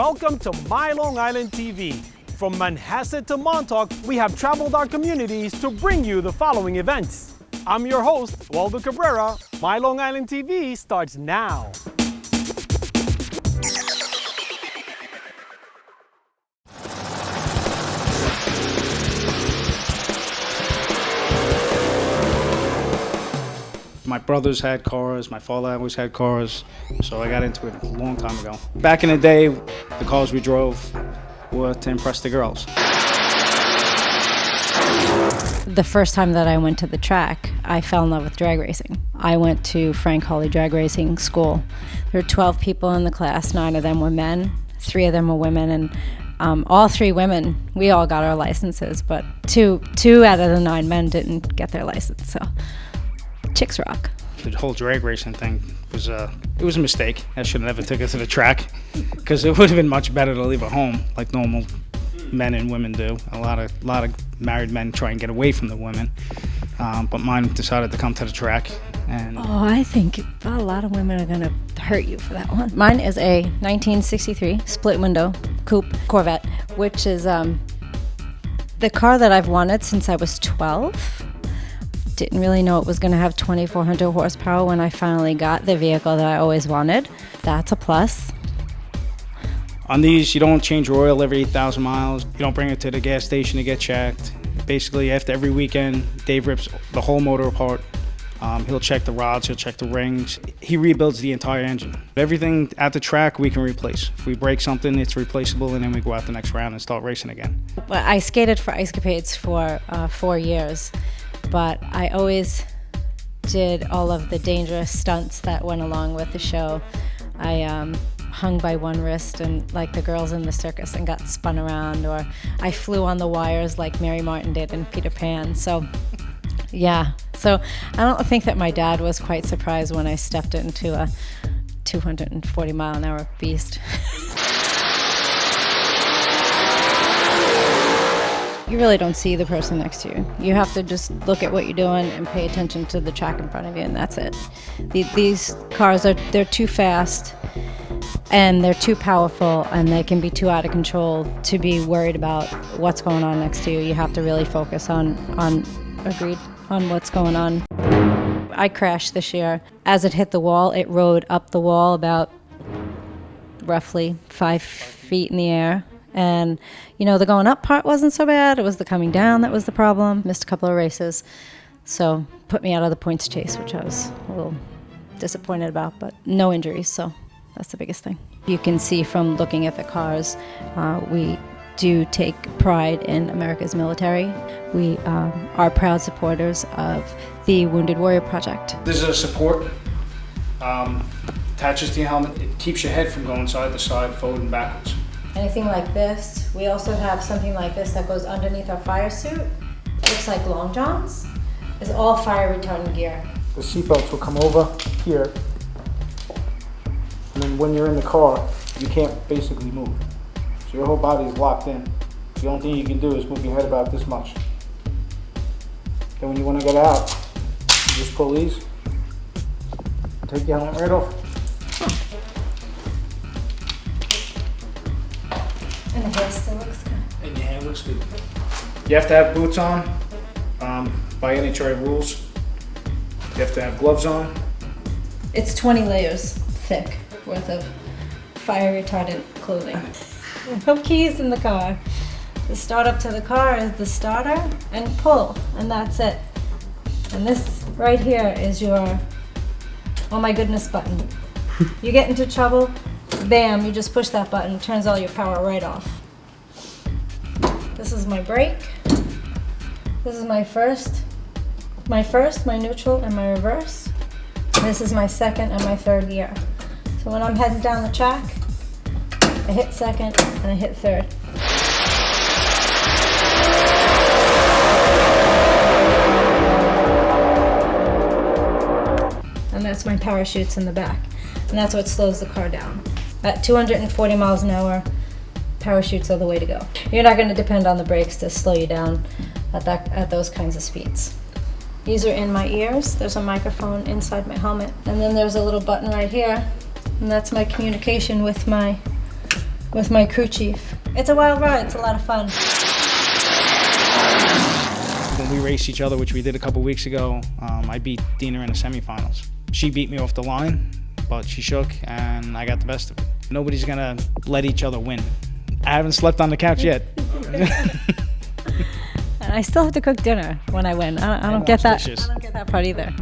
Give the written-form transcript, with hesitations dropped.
Welcome to My Long Island TV. From Manhasset to Montauk, we have traveled our communities to bring you the following events. I'm your host, Waldo Cabrera. My Long Island TV starts now. My brothers had cars, my father always had cars, so I got into it a long time ago. Back in the day, the cars we drove were to impress the girls. The first time that I went to the track, I fell in love with drag racing. I went to Frank Hawley Drag Racing School. There were 12 people in the class, 9 of them were men, 3 of them were women, and all 3 women, we all got our licenses, but two out of the 9 men didn't get their license, so chicks rock. The whole drag racing thing was it was a mistake. I should have never took it to the track, because it would have been much better to leave at home like normal men and women do. A lot of married men try and get away from the women, but mine decided to come to the track. And I think a lot of women are gonna hurt you for that one. Mine is a 1963 split window coupe Corvette, which is the car that I've wanted since I was 12. Didn't really know it was going to have 2,400 horsepower when I finally got the vehicle that I always wanted. That's a plus. on these, you don't change your oil every 8,000 miles. You don't bring it to the gas station to get checked. Basically, after every weekend, Dave rips the whole motor apart. He'll check the rods, he'll check the rings. He rebuilds the entire engine. Everything at the track we can replace. If we break something, it's replaceable, and then we go out the next round and start racing again. Well, I skated for Ice Capades for 4 years, but I always did all of the dangerous stunts that went along with the show. I hung by one wrist and like the girls in the circus and got spun around, or I flew on the wires like Mary Martin did in Peter Pan. So yeah, so I don't think that my dad was quite surprised when I stepped into a 240 mile an hour beast. You really don't see the person next to you. You have to just look at what you're doing and pay attention to the track in front of you, and that's it. These cars, they're too fast and they're too powerful, and they can be too out of control to be worried about what's going on next to you. You have to really focus on what's going on. I crashed this year. As it hit the wall, it rode up the wall about roughly 5 feet in the air. And, you know, the going up part wasn't so bad. It was the coming down that was the problem. Missed a couple of races. So put me out of the points chase, which I was a little disappointed about, but no injuries, so that's the biggest thing. You can see from looking at the cars, we do take pride in America's military. We are proud supporters of the Wounded Warrior Project. This is a support. Attaches to your helmet. It keeps your head from going side to side, forward and backwards. Anything like this. We also have something like this that goes underneath our fire suit. Looks like long johns. It's all fire retardant gear. The seatbelts will come over here, and then when you're in the car, you can't basically move. So your whole body is locked in. The only thing you can do is move your head about this much. Then when you want to get out, you just pull these, take your helmet right off. And the hair still looks good. And your hair looks good. You have to have boots on, by NHRA rules. You have to have gloves on. It's 20 layers thick worth of fire retardant clothing. No keys in the car. The start up to the car is the starter and pull, and that's it. And this right here is your oh my goodness button. You get into trouble, bam, you just push that button, it turns all your power right off. This is my brake. This is my first, my neutral, and my reverse. This is my second and my third gear. So when I'm heading down the track, I hit second and I hit third. And that's my parachutes in the back. And that's what slows the car down. At 240 miles an hour, parachutes are the way to go. You're not going to depend on the brakes to slow you down at those kinds of speeds. These are in my ears. There's a microphone inside my helmet. And then there's a little button right here. And that's my communication with my with my crew chief. It's a wild ride. It's a lot of fun. When we race each other, which we did a couple weeks ago, I beat Dina in the semifinals. She beat me off the line, but she shook and I got the best of it. Nobody's gonna let each other win. I haven't slept on the couch yet. And I still have to cook dinner when I win. I don't get that. Delicious. I don't get that part either.